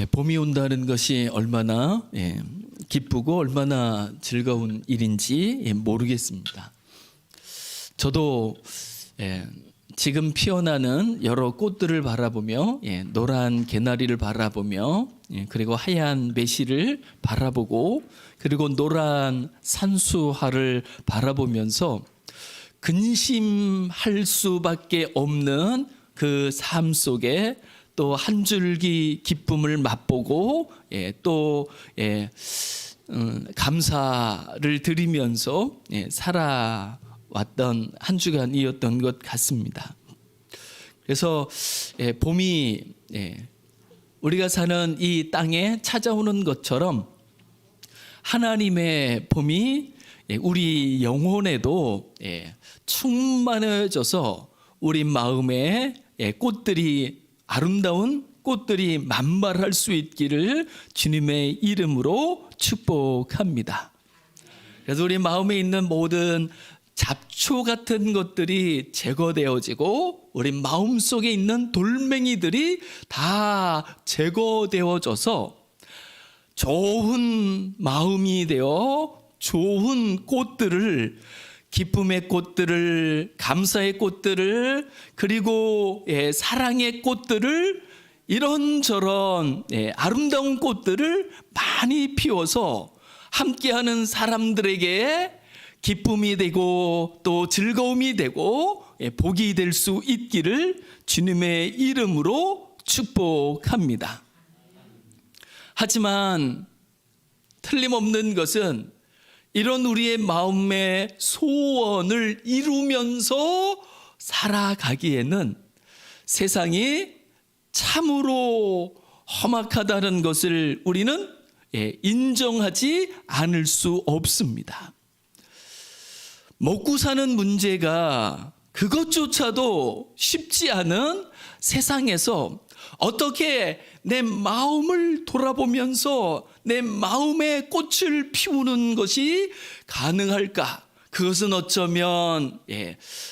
봄이 온다는 것이 얼마나 기쁘고 얼마나 즐거운 일인지 모르겠습니다. 저도 지금 피어나는 여러 꽃들을 바라보며 노란 개나리를 바라보며 그리고 하얀 매실을 바라보고 그리고 노란 산수화를 바라보면서 근심할 수밖에 없는 그 삶 속에 또 한 줄기 기쁨을 맛보고 또 감사를 드리면서 살아왔던 한 주간이었던 것 같습니다. 그래서 봄이 우리가 사는 이 땅에 찾아오는 것처럼 하나님의 봄이 우리 영혼에도 충만해져서 우리 마음에 꽃들이 아름다운 꽃들이 만발할 수 있기를 주님의 이름으로 축복합니다. 그래서 우리 마음에 있는 모든 잡초 같은 것들이 제거되어지고 우리 마음속에 있는 돌멩이들이 다 제거되어져서 좋은 마음이 되어 좋은 꽃들을, 기쁨의 꽃들을, 감사의 꽃들을, 그리고 사랑의 꽃들을, 이런저런 아름다운 꽃들을 많이 피워서 함께하는 사람들에게 기쁨이 되고 또 즐거움이 되고 복이 될 수 있기를 주님의 이름으로 축복합니다. 하지만 틀림없는 것은 이런 우리의 마음의 소원을 이루면서 살아가기에는 세상이 참으로 험악하다는 것을 우리는 인정하지 않을 수 없습니다. 먹고 사는 문제가 그것조차도 쉽지 않은 세상에서 어떻게 내 마음을 돌아보면서 내 마음의 꽃을 피우는 것이 가능할까? 그것은 어쩌면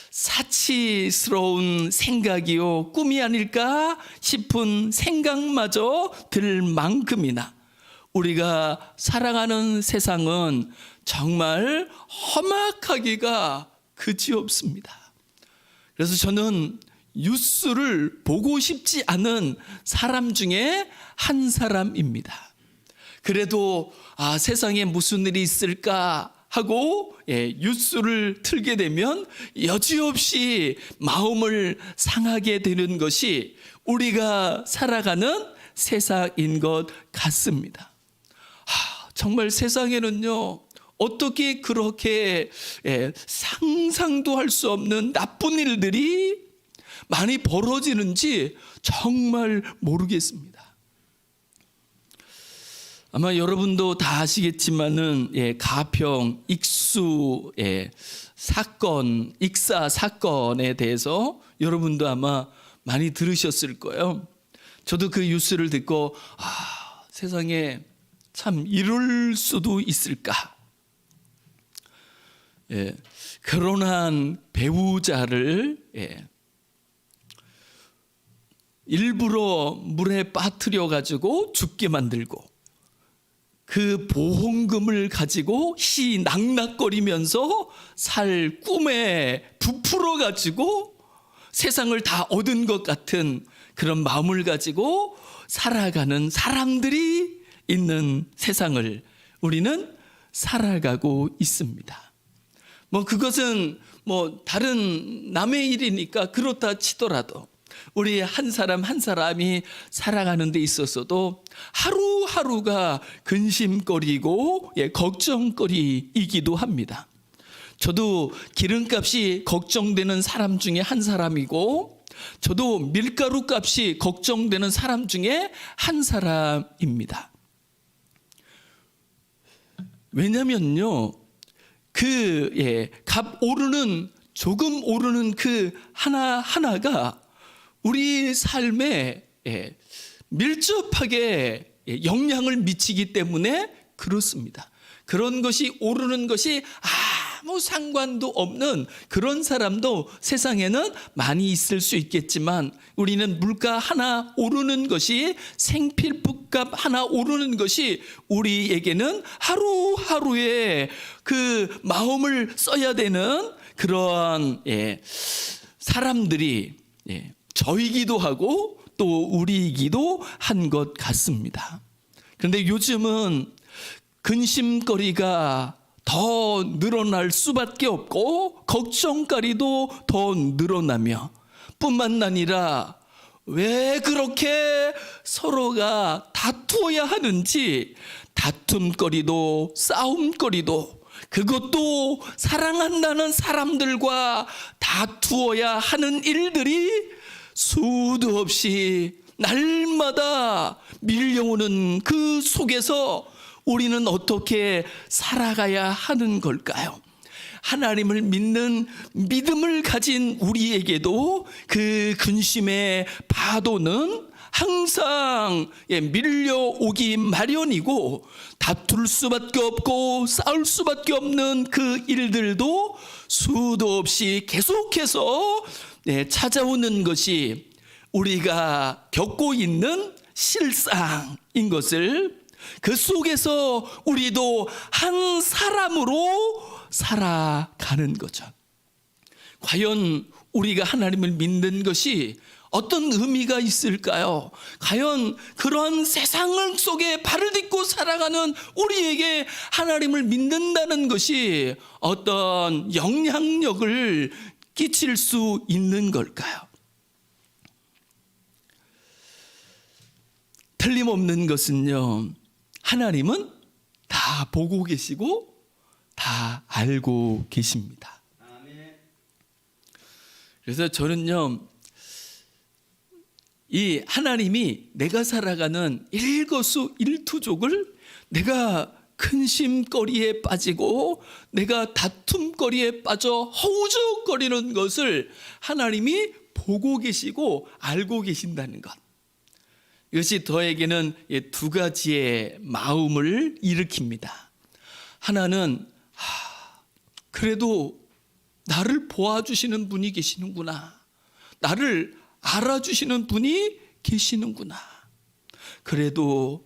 사치스러운 생각이요 꿈이 아닐까 싶은 생각마저 들 만큼이나 우리가 살아가는 세상은 정말 험악하기가 그지없습니다. 그래서 저는 뉴스를 보고 싶지 않은 사람 중에 한 사람입니다. 그래도 세상에 무슨 일이 있을까 하고 뉴스를 틀게 되면 여지없이 마음을 상하게 되는 것이 우리가 살아가는 세상인 것 같습니다. 정말 세상에는요, 어떻게 그렇게 상상도 할 수 없는 나쁜 일들이 많이 벌어지는지 정말 모르겠습니다. 아마 여러분도 다 아시겠지만은 가평 익수 사건, 익사 사건에 대해서 여러분도 아마 많이 들으셨을 거예요. 저도 그 뉴스를 듣고 세상에 참 이럴 수도 있을까? 결혼한 배우자를 일부러 물에 빠뜨려 가지고 죽게 만들고 그 보험금을 가지고 희낙낙거리면서 살 꿈에 부풀어 가지고 세상을 다 얻은 것 같은 그런 마음을 가지고 살아가는 사람들이 있는 세상을 우리는 살아가고 있습니다. 그것은 다른 남의 일이니까 그렇다 치더라도 우리 한 사람 한 사람이 살아가는 데 있어서도 하루하루가 근심거리고 걱정거리이기도 합니다. 저도 기름값이 걱정되는 사람 중에 한 사람이고 저도 밀가루 값이 걱정되는 사람 중에 한 사람입니다. 왜냐면요, 값 오르는, 조금 오르는 그 하나하나가 우리 삶에 밀접하게 영향을 미치기 때문에 그렇습니다. 그런 것이 오르는 것이 아무 상관도 없는 그런 사람도 세상에는 많이 있을 수 있겠지만, 우리는 물가 하나 오르는 것이, 생필품값 하나 오르는 것이 우리에게는 하루하루에 그 마음을 써야 되는 그런 사람들이 저이기도 하고 또 우리이기도 한 것 같습니다. 그런데 요즘은 근심거리가 더 늘어날 수밖에 없고 걱정거리도 더 늘어나며, 뿐만 아니라 왜 그렇게 서로가 다투어야 하는지, 다툼거리도 싸움거리도, 그것도 사랑한다는 사람들과 다투어야 하는 일들이 수도 없이 날마다 밀려오는 그 속에서 우리는 어떻게 살아가야 하는 걸까요? 하나님을 믿는 믿음을 가진 우리에게도 그 근심의 파도는 항상 밀려오기 마련이고, 다툴 수밖에 없고 싸울 수밖에 없는 그 일들도 수도 없이 계속해서 찾아오는 것이 우리가 겪고 있는 실상인 것을, 그 속에서 우리도 한 사람으로 살아가는 거죠. 과연 우리가 하나님을 믿는 것이 어떤 의미가 있을까요? 과연 그런 세상 속에 발을 딛고 살아가는 우리에게 하나님을 믿는다는 것이 어떤 영향력을 끼칠 수 있는 걸까요? 틀림없는 것은요, 하나님은 다 보고 계시고 다 알고 계십니다. 그래서 저는요, 이 하나님이 내가 살아가는 일거수일투족을, 내가 근심거리에 빠지고 내가 다툼거리에 빠져 허우적거리는 것을 하나님이 보고 계시고 알고 계신다는 것, 이것이 저에게는 두 가지의 마음을 일으킵니다. 하나는 그래도 나를 보아주시는 분이 계시는구나, 나를 알아주시는 분이 계시는구나, 그래도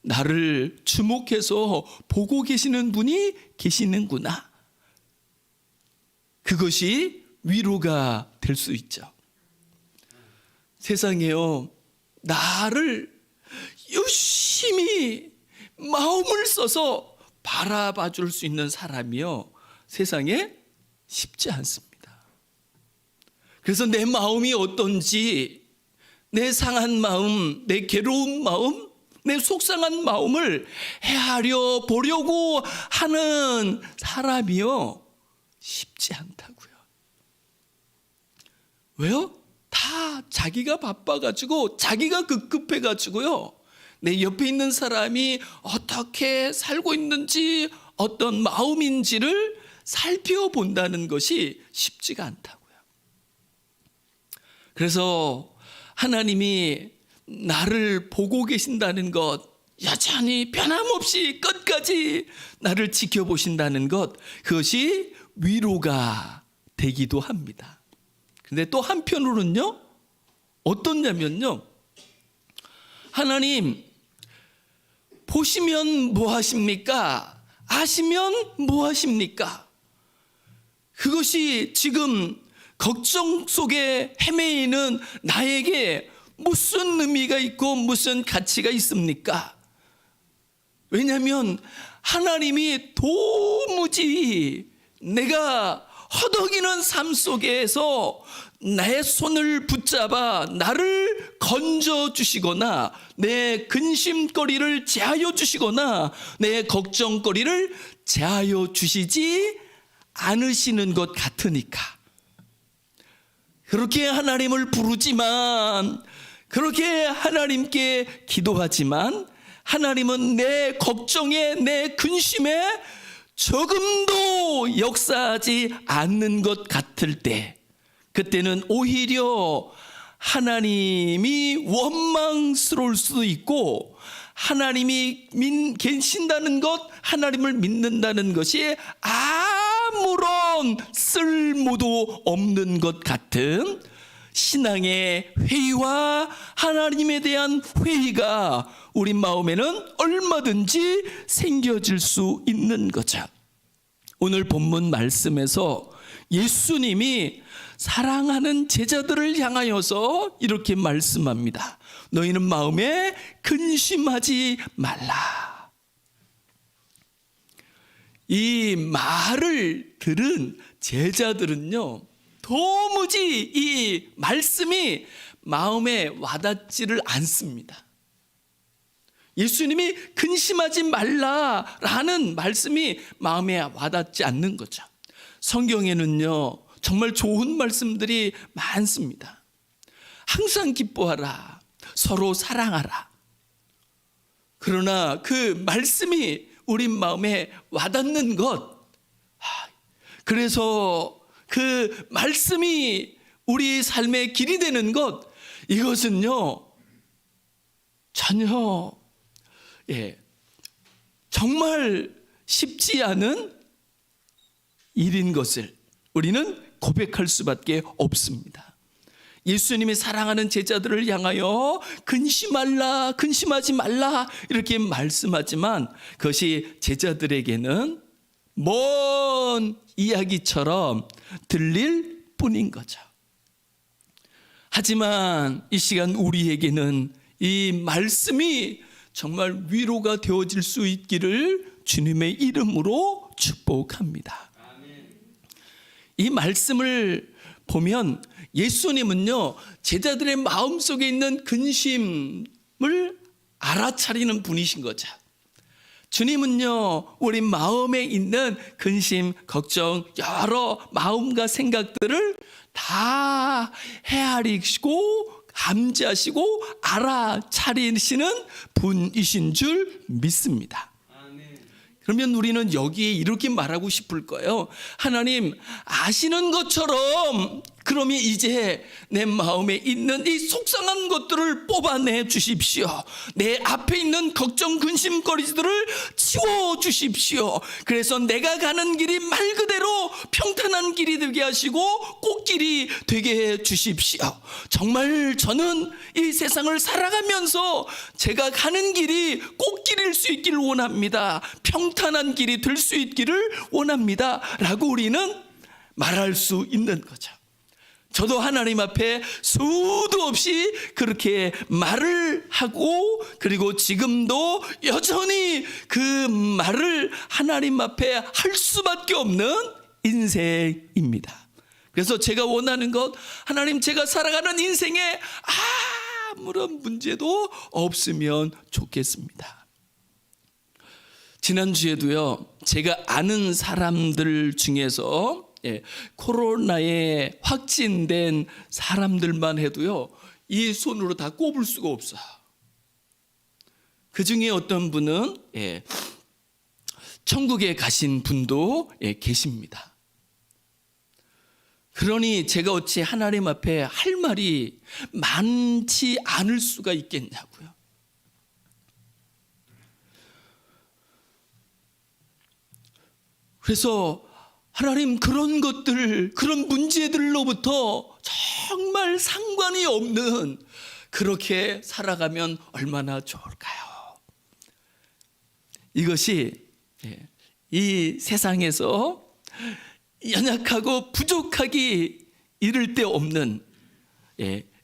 나를 주목해서 보고 계시는 분이 계시는구나, 그것이 위로가 될 수 있죠. 세상에요, 나를 열심히 마음을 써서 바라봐 줄 수 있는 사람이요, 세상에 쉽지 않습니다. 그래서 내 마음이 어떤지, 내 상한 마음, 내 괴로운 마음, 내 속상한 마음을 헤아려 보려고 하는 사람이요, 쉽지 않다고요. 왜요? 다 자기가 바빠가지고, 자기가 급급해가지고요, 내 옆에 있는 사람이 어떻게 살고 있는지, 어떤 마음인지를 살펴본다는 것이 쉽지가 않다고요. 그래서 하나님이 나를 보고 계신다는 것, 여전히 변함없이 끝까지 나를 지켜보신다는 것, 그것이 위로가 되기도 합니다. 근데 또 한편으로는요, 어떻냐면요, 하나님 보시면 뭐 하십니까? 아시면 뭐 하십니까? 그것이 지금 걱정 속에 헤매이는 나에게 무슨 의미가 있고 무슨 가치가 있습니까? 왜냐하면 하나님이 도무지 내가 허덕이는 삶 속에서 내 손을 붙잡아 나를 건져 주시거나, 내 근심거리를 제하여 주시거나, 내 걱정거리를 제하여 주시지 않으시는 것 같으니까, 그렇게 하나님을 부르지만, 그렇게 하나님께 기도하지만, 하나님은 내 걱정에, 내 근심에 조금도 역사하지 않는 것 같을 때, 그때는 오히려 하나님이 원망스러울 수도 있고, 하나님이 계신다는 것, 하나님을 믿는다는 것이 아무 아무런 쓸모도 없는 것 같은 신앙의 회의와 하나님에 대한 회의가 우리 마음에는 얼마든지 생겨질 수 있는 거죠. 오늘 본문 말씀에서 예수님이 사랑하는 제자들을 향하여서 이렇게 말씀합니다. 너희는 마음에 근심하지 말라. 이 말을 들은 제자들은요, 도무지 이 말씀이 마음에 와닿지를 않습니다. 예수님이 근심하지 말라라는 말씀이 마음에 와닿지 않는 거죠. 성경에는요, 정말 좋은 말씀들이 많습니다. 항상 기뻐하라. 서로 사랑하라. 그러나 그 말씀이 우리 마음에 와닿는 것, 그래서 그 말씀이 우리 삶의 길이 되는 것, 이것은요 전혀 정말 쉽지 않은 일인 것을 우리는 고백할 수밖에 없습니다. 예수님이 사랑하는 제자들을 향하여 근심하지 말라 이렇게 말씀하지만 그것이 제자들에게는 먼 이야기처럼 들릴 뿐인 거죠. 하지만 이 시간 우리에게는 이 말씀이 정말 위로가 되어질 수 있기를 주님의 이름으로 축복합니다. 이 말씀을 보면 예수님은요, 제자들의 마음속에 있는 근심을 알아차리는 분이신 거죠. 주님은요, 우리 마음에 있는 근심, 걱정, 여러 마음과 생각들을 다 헤아리시고 감지하시고 알아차리시는 분이신 줄 믿습니다. 그러면 우리는 여기에 이렇게 말하고 싶을 거예요. 하나님, 아시는 것처럼 그러면 이제 내 마음에 있는 이 속상한 것들을 뽑아내 주십시오. 내 앞에 있는 걱정, 근심거리들을 치워주십시오. 그래서 내가 가는 길이 말 그대로 평탄한 길이 되게 하시고 꽃길이 되게 해 주십시오. 정말 저는 이 세상을 살아가면서 제가 가는 길이 꽃길일 수 있기를 원합니다. 평탄한 길이 될 수 있기를 원합니다. 라고 우리는 말할 수 있는 거죠. 저도 하나님 앞에 수도 없이 그렇게 말을 하고, 그리고 지금도 여전히 그 말을 하나님 앞에 할 수밖에 없는 인생입니다. 그래서 제가 원하는 것, 하나님, 제가 살아가는 인생에 아무런 문제도 없으면 좋겠습니다. 지난주에도요, 제가 아는 사람들 중에서 코로나에 확진된 사람들만 해도요, 이 손으로 다 꼽을 수가 없어요. 그 중에 어떤 분은 천국에 가신 분도 계십니다. 그러니 제가 어찌 하나님 앞에 할 말이 많지 않을 수가 있겠냐고요. 그래서 하나님, 그런 것들, 그런 문제들로부터 정말 상관이 없는 그렇게 살아가면 얼마나 좋을까요? 이것이 이 세상에서 연약하고 부족하기 이를 데 없는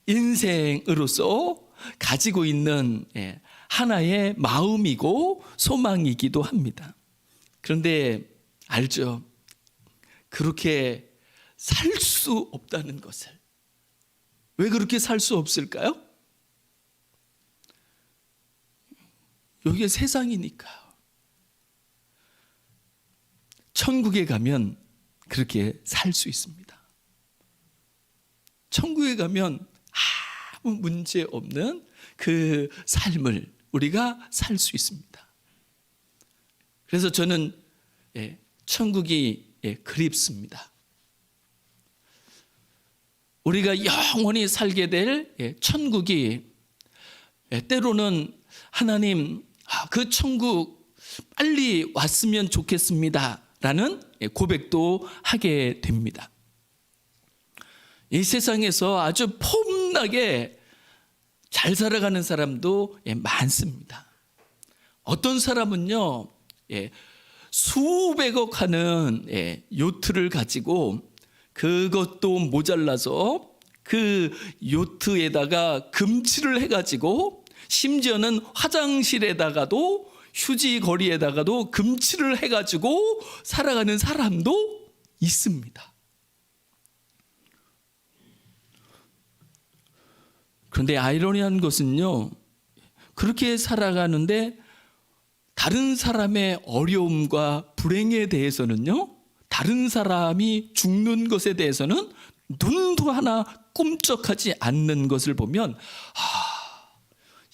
인생으로서 가지고 있는 하나의 마음이고 소망이기도 합니다. 그런데 알죠? 그렇게 살 수 없다는 것을. 왜 그렇게 살 수 없을까요? 여기가 세상이니까요. 천국에 가면 그렇게 살 수 있습니다. 천국에 가면 아무 문제 없는 그 삶을 우리가 살 수 있습니다. 그래서 저는 천국이 그립습니다. 우리가 영원히 살게 될 천국이 때로는 하나님, 그 천국 빨리 왔으면 좋겠습니다 라는 고백도 하게 됩니다. 이 세상에서 아주 폼나게 잘 살아가는 사람도 많습니다. 어떤 사람은요, 수백억 하는 요트를 가지고 그것도 모자라서 그 요트에다가 금칠을 해가지고 심지어는 화장실에다가도 휴지 거리에다가도 금칠을 해가지고 살아가는 사람도 있습니다. 그런데 아이러니한 것은요, 그렇게 살아가는데 다른 사람의 어려움과 불행에 대해서는요, 다른 사람이 죽는 것에 대해서는 눈도 하나 꿈쩍하지 않는 것을 보면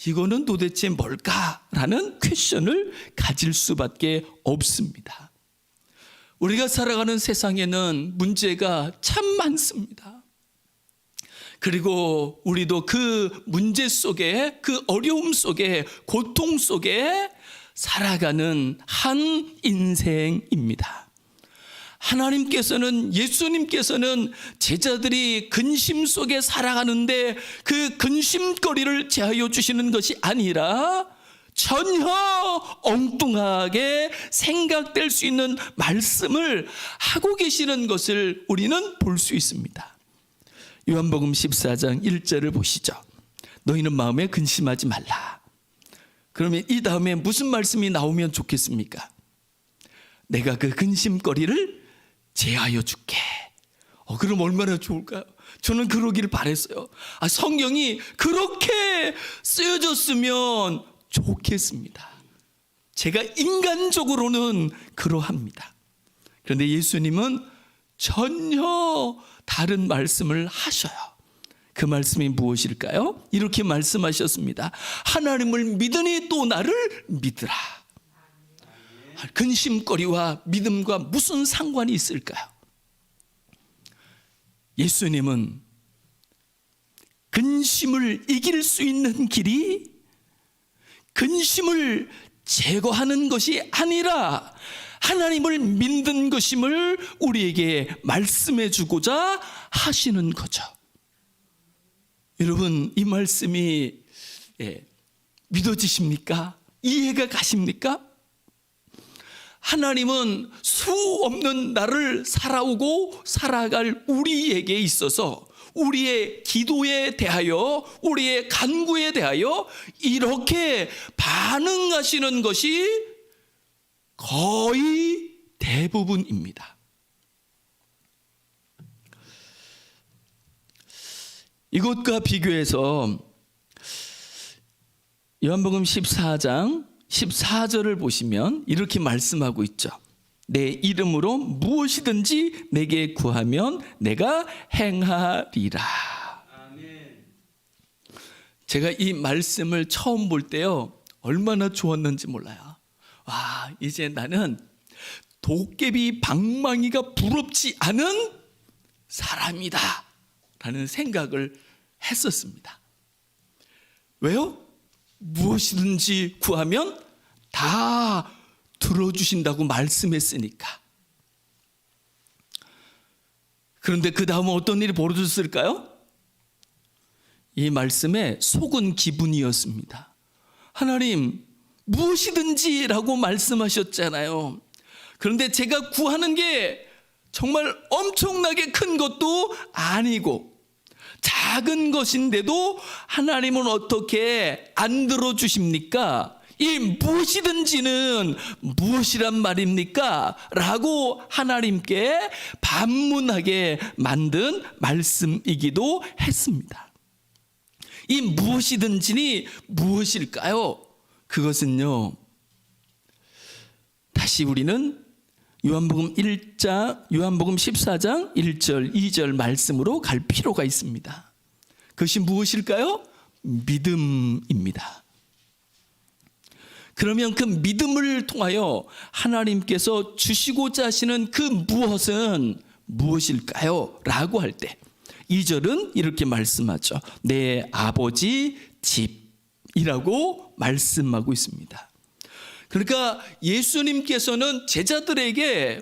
이거는 도대체 뭘까라는 퀘션을 가질 수밖에 없습니다. 우리가 살아가는 세상에는 문제가 참 많습니다. 그리고 우리도 그 문제 속에, 그 어려움 속에, 고통 속에 살아가는 한 인생입니다. 하나님께서는, 예수님께서는 제자들이 근심 속에 살아가는데 그 근심거리를 제하여 주시는 것이 아니라 전혀 엉뚱하게 생각될 수 있는 말씀을 하고 계시는 것을 우리는 볼 수 있습니다. 요한복음 14장 1절을 보시죠. 너희는 마음에 근심하지 말라. 그러면 이 다음에 무슨 말씀이 나오면 좋겠습니까? 내가 그 근심거리를 제하여 줄게. 그럼 얼마나 좋을까요? 저는 그러기를 바랬어요. 성경이 그렇게 쓰여졌으면 좋겠습니다. 제가 인간적으로는 그러합니다. 그런데 예수님은 전혀 다른 말씀을 하셔요. 그 말씀이 무엇일까요? 이렇게 말씀하셨습니다. 하나님을 믿으니 또 나를 믿으라. 근심거리와 믿음과 무슨 상관이 있을까요? 예수님은 근심을 이길 수 있는 길이 근심을 제거하는 것이 아니라 하나님을 믿는 것임을 우리에게 말씀해 주고자 하시는 거죠. 여러분, 이 말씀이 믿어지십니까? 이해가 가십니까? 하나님은 수 없는 날을 살아오고 살아갈 우리에게 있어서 우리의 기도에 대하여, 우리의 간구에 대하여 이렇게 반응하시는 것이 거의 대부분입니다. 이것과 비교해서 요한복음 14장 14절을 보시면 이렇게 말씀하고 있죠. 내 이름으로 무엇이든지 내게 구하면 내가 행하리라. 아멘. 제가 이 말씀을 처음 볼 때요, 얼마나 좋았는지 몰라요. 이제 나는 도깨비 방망이가 부럽지 않은 사람이다 라는 생각을 했었습니다. 왜요? 무엇이든지 구하면 다 들어주신다고 말씀했으니까. 그런데 그 다음은 어떤 일이 벌어졌을까요? 이 말씀에 속은 기분이었습니다. 하나님, 무엇이든지 라고 말씀하셨잖아요. 그런데 제가 구하는 게 정말 엄청나게 큰 것도 아니고 작은 것인데도 하나님은 어떻게 안 들어주십니까? 이 무엇이든지는 무엇이란 말입니까? 라고 하나님께 반문하게 만든 말씀이기도 했습니다. 이 무엇이든지니 무엇일까요? 그것은요, 다시 우리는 요한복음 14장 1절 2절 말씀으로 갈 필요가 있습니다. 그것이 무엇일까요? 믿음입니다. 그러면 그 믿음을 통하여 하나님께서 주시고자 하시는 그 무엇은 무엇일까요? 라고 할 때 2절은 이렇게 말씀하죠. 내 아버지 집이라고 말씀하고 있습니다. 그러니까 예수님께서는 제자들에게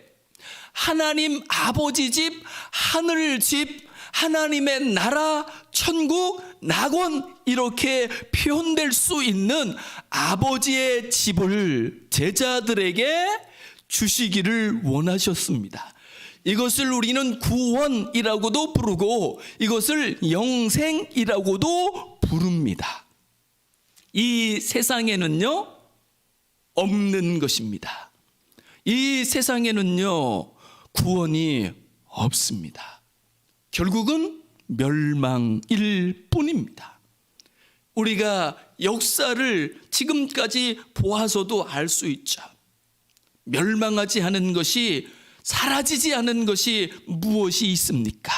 하나님 아버지 집, 하늘 집, 하나님의 나라, 천국, 낙원 이렇게 표현될 수 있는 아버지의 집을 제자들에게 주시기를 원하셨습니다. 이것을 우리는 구원이라고도 부르고 이것을 영생이라고도 부릅니다. 이 세상에는요 없는 것입니다. 이 세상에는요 구원이 없습니다. 결국은 멸망일 뿐입니다. 우리가 역사를 지금까지 보아서도 알 수 있죠. 멸망하지 않은 것이, 사라지지 않은 것이 무엇이 있습니까?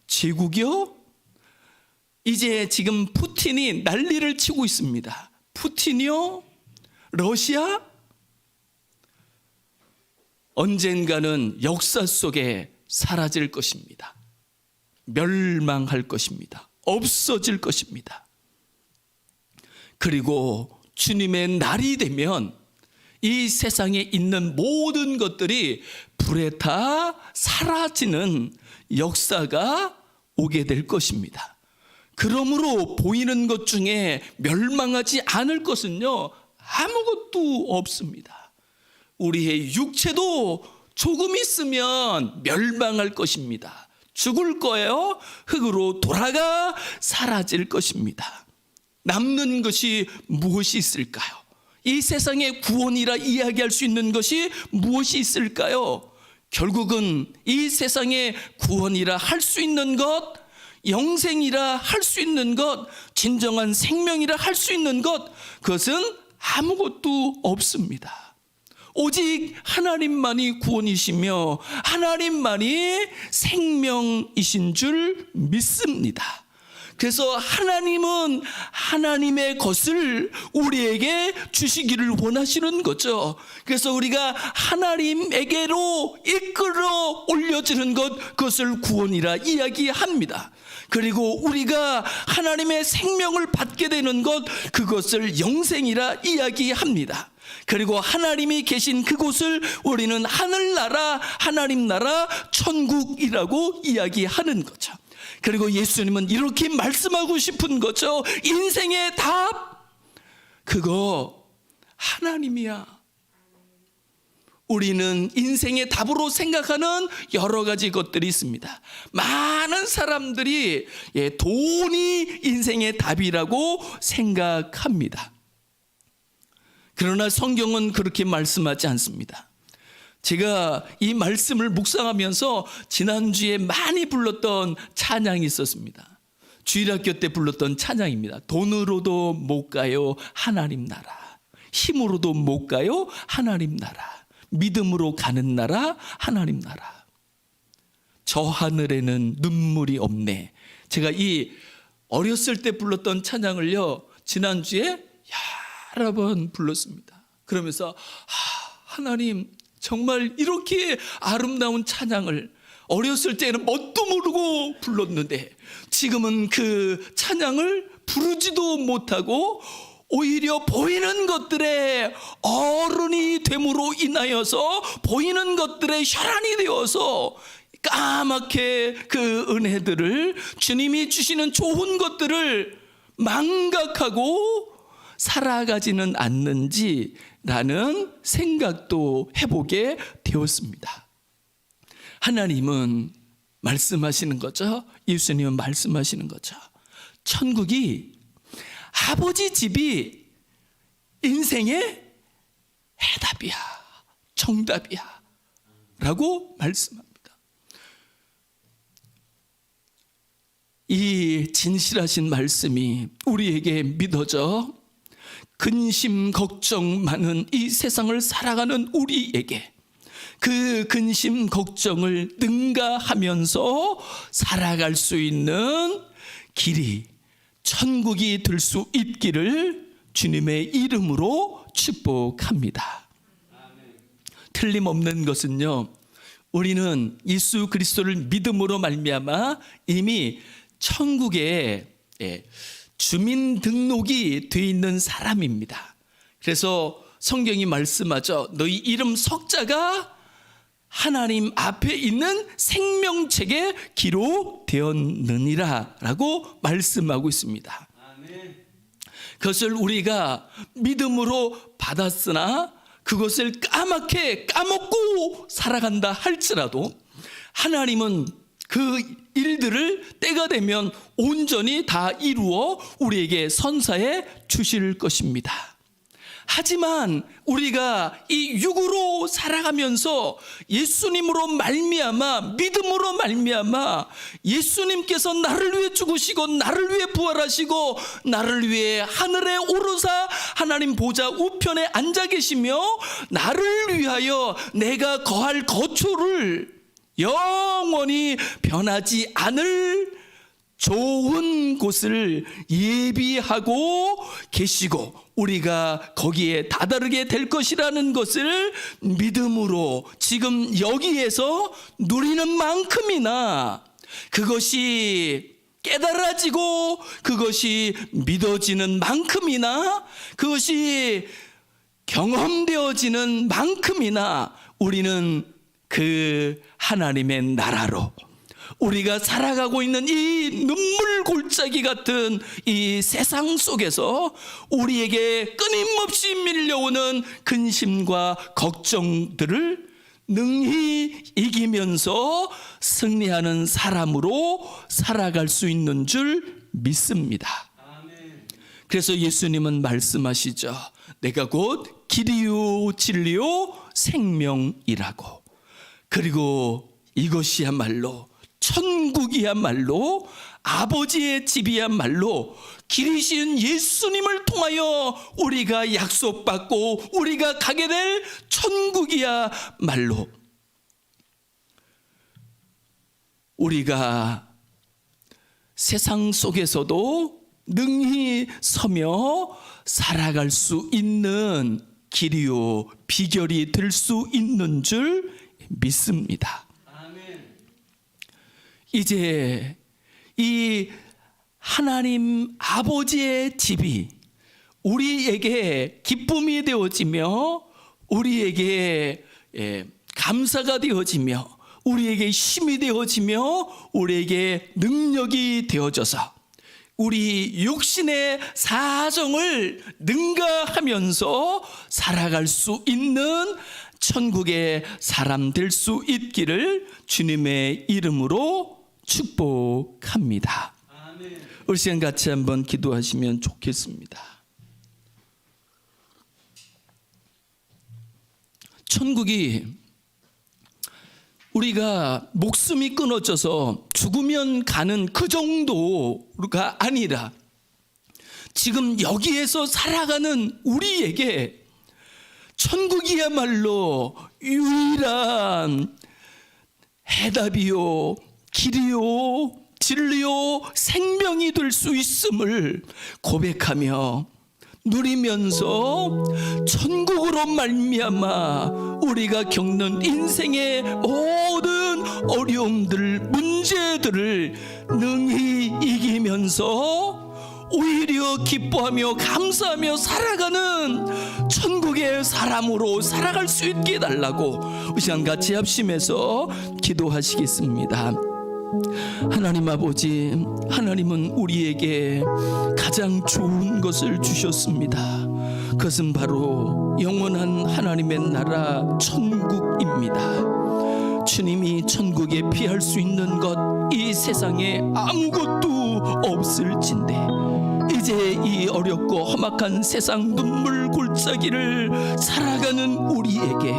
제국이요? 이제 지금 푸틴이 난리를 치고 있습니다. 푸틴이요? 러시아? 언젠가는 역사 속에 사라질 것입니다. 멸망할 것입니다. 없어질 것입니다. 그리고 주님의 날이 되면 이 세상에 있는 모든 것들이 불에 타 사라지는 역사가 오게 될 것입니다. 그러므로 보이는 것 중에 멸망하지 않을 것은요 아무것도 없습니다. 우리의 육체도 조금 있으면 멸망할 것입니다. 죽을 거예요. 흙으로 돌아가 사라질 것입니다. 남는 것이 무엇이 있을까요? 이 세상의 구원이라 이야기할 수 있는 것이 무엇이 있을까요? 결국은 이 세상의 구원이라 할 수 있는 것, 영생이라 할 수 있는 것, 진정한 생명이라 할 수 있는 것, 그것은 아무것도 없습니다. 오직 하나님만이 구원이시며 하나님만이 생명이신 줄 믿습니다. 그래서 하나님은 하나님의 것을 우리에게 주시기를 원하시는 거죠. 그래서 우리가 하나님에게로 이끌어 올려지는 것, 그것을 구원이라 이야기합니다. 그리고 우리가 하나님의 생명을 받게 되는 것, 그것을 영생이라 이야기합니다. 그리고 하나님이 계신 그곳을 우리는 하늘나라, 하나님 나라, 천국이라고 이야기하는 거죠. 그리고 예수님은 이렇게 말씀하고 싶은 거죠. 인생의 답, 그거 하나님이야. 우리는 인생의 답으로 생각하는 여러 가지 것들이 있습니다. 많은 사람들이 돈이 인생의 답이라고 생각합니다. 그러나 성경은 그렇게 말씀하지 않습니다. 제가 이 말씀을 묵상하면서 지난주에 많이 불렀던 찬양이 있었습니다. 주일학교 때 불렀던 찬양입니다. 돈으로도 못 가요 하나님 나라, 힘으로도 못 가요 하나님 나라, 믿음으로 가는 나라 하나님 나라. 저 하늘에는 눈물이 없네. 제가 이 어렸을 때 불렀던 찬양을요 지난주에 여러 번 불렀습니다. 그러면서 하나님 정말 이렇게 아름다운 찬양을 어렸을 때는 뭣도 모르고 불렀는데 지금은 그 찬양을 부르지도 못하고 오히려 보이는 것들의 어른이 됨으로 인하여서 보이는 것들의 혈안이 되어서 까맣게 그 은혜들을, 주님이 주시는 좋은 것들을 망각하고 살아가지는 않는지라는 생각도 해보게 되었습니다. 하나님은 말씀하시는 거죠. 예수님은 말씀하시는 거죠. 천국이, 아버지 집이 인생의 해답이야, 정답이야 라고 말씀합니다. 이 진실하신 말씀이 우리에게 믿어져 근심 걱정 많은 이 세상을 살아가는 우리에게 그 근심 걱정을 능가하면서 살아갈 수 있는 길이 천국이 될 수 있기를 주님의 이름으로 축복합니다. 틀림없는 것은요, 우리는 예수 그리스도를 믿음으로 말미암아 이미 천국에 주민등록이 돼 있는 사람입니다. 그래서 성경이 말씀하죠. 너희 이름 석자가 하나님 앞에 있는 생명책에 기록되었느니라 라고 말씀하고 있습니다. 그것을 우리가 믿음으로 받았으나 그것을 까맣게 까먹고 살아간다 할지라도 하나님은 그 일들을 때가 되면 온전히 다 이루어 우리에게 선사해 주실 것입니다. 하지만 우리가 이 육으로 살아가면서 예수님으로 말미암아, 믿음으로 말미암아 예수님께서 나를 위해 죽으시고 나를 위해 부활하시고 나를 위해 하늘에 오르사 하나님 보좌 우편에 앉아 계시며 나를 위하여 내가 거할 거처를 영원히 변하지 않을 좋은 곳을 예비하고 계시고 우리가 거기에 다다르게 될 것이라는 것을 믿음으로 지금 여기에서 누리는 만큼이나 그것이 깨달아지고 그것이 믿어지는 만큼이나 그것이 경험되어지는 만큼이나 우리는 그 하나님의 나라로 우리가 살아가고 있는 이 눈물 골짜기 같은 이 세상 속에서 우리에게 끊임없이 밀려오는 근심과 걱정들을 능히 이기면서 승리하는 사람으로 살아갈 수 있는 줄 믿습니다. 그래서 예수님은 말씀하시죠. 내가 곧 길이요 진리요 생명이라고. 그리고 이것이야말로 천국이야말로 아버지의 집이야말로 길이신 예수님을 통하여 우리가 약속받고 우리가 가게 될 천국이야말로 우리가 세상 속에서도 능히 서며 살아갈 수 있는 길이요 비결이 될 수 있는 줄 믿습니다. 이제 이 하나님 아버지의 집이 우리에게 기쁨이 되어지며 우리에게 감사가 되어지며 우리에게 힘이 되어지며 우리에게 능력이 되어져서 우리 육신의 사정을 능가하면서 살아갈 수 있는 천국의 사람 될 수 있기를 주님의 이름으로 축복합니다. 아멘. 우리 시간 같이 한번 기도하시면 좋겠습니다. 천국이 우리가 목숨이 끊어져서 죽으면 가는 그 정도가 아니라 지금 여기에서 살아가는 우리에게 천국이야말로 유일한 해답이요 길이요 진리요 생명이 될 수 있음을 고백하며 누리면서 천국으로 말미암아 우리가 겪는 인생의 모든 어려움들 문제들을 능히 이기면서 오히려 기뻐하며 감사하며 살아가는 천국의 사람으로 살아갈 수 있게 해달라고 이 시간 같이 합심해서 기도하시겠습니다. 하나님 아버지, 하나님은 우리에게 가장 좋은 것을 주셨습니다. 그것은 바로 영원한 하나님의 나라 천국입니다. 주님이 천국에 피할 수 있는 것 이 세상에 아무것도 없을진데 이제 이 어렵고 험악한 세상 눈물 골짜기를 살아가는 우리에게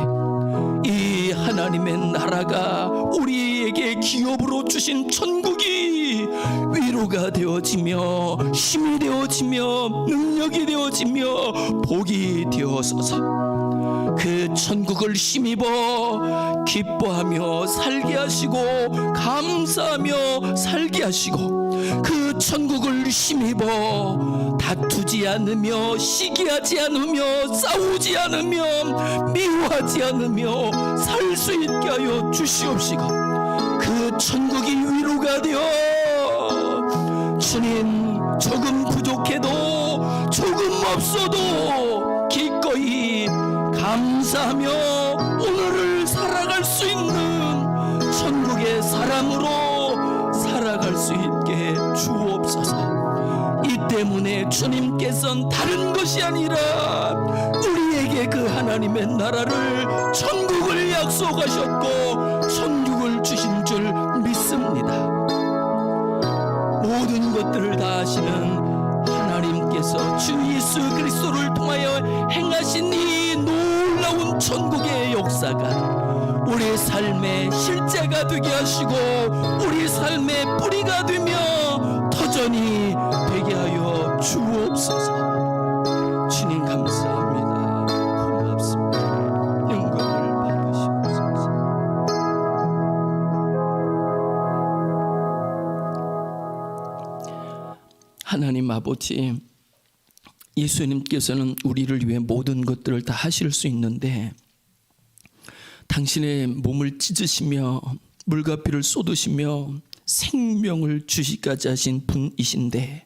이 하나님의 나라가 우리에게 기업으로 주신 천국이 위로가 되어지며 힘이 되어지며 능력이 되어지며 복이 되어서서 그 천국을 힘입어 기뻐하며 살게 하시고 감사하며 살게 하시고 그 천국을 힘입어 다투지 않으며 시기하지 않으며 싸우지 않으며 미워하지 않으며 살 수 있게 하여 주시옵시고 그 천국이 위로가 되어 주님 조금 부족해도 조금 없어도 기꺼이 감사하며 오늘을 살아갈 수 있는 주님께서는 다른 것이 아니라 우리에게 그 하나님의 나라를, 천국을 약속하셨고 천국을 주신 줄 믿습니다. 모든 것들을 다 하시는 하나님께서 주 예수 그리스도를 통하여 행하신 이 놀라운 천국의 역사가 우리 삶의 실제가 되게 하시고 우리 삶의 뿌리가 되며 터전이 되게 하여 주옵소서. 주님 감사합니다. 고맙습니다. 영광을 받으시옵소서. 하나님 아버지, 예수님께서는 우리를 위해 모든 것들을 다 하실 수 있는데 당신의 몸을 찢으시며 물과 피를 쏟으시며 생명을 주시기까지 하신 분이신데,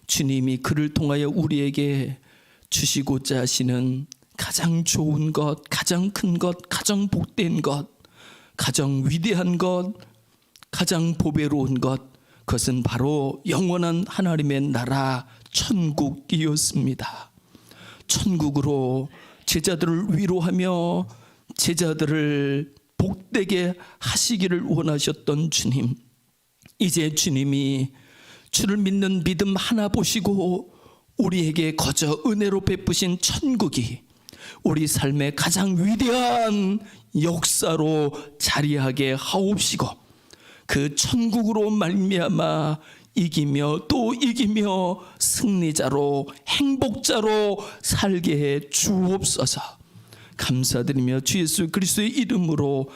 주님이 그를 통하여 우리에게 주시고자 하시는 가장 좋은 것, 가장 큰 것, 가장 복된 것, 가장 위대한 것, 가장 보배로운 것, 그것은 바로 영원한 하나님의 나라 천국이었습니다. 천국으로 제자들을 위로하며 제자들을 복되게 하시기를 원하셨던 주님, 이제 주님이 주를 믿는 믿음 하나 보시고 우리에게 거저 은혜로 베푸신 천국이 우리 삶의 가장 위대한 역사로 자리하게 하옵시고 그 천국으로 말미암아 이기며 또 이기며 승리자로 행복자로 살게 해 주옵소서. 감사드리며 주 예수 그리스도의 이름으로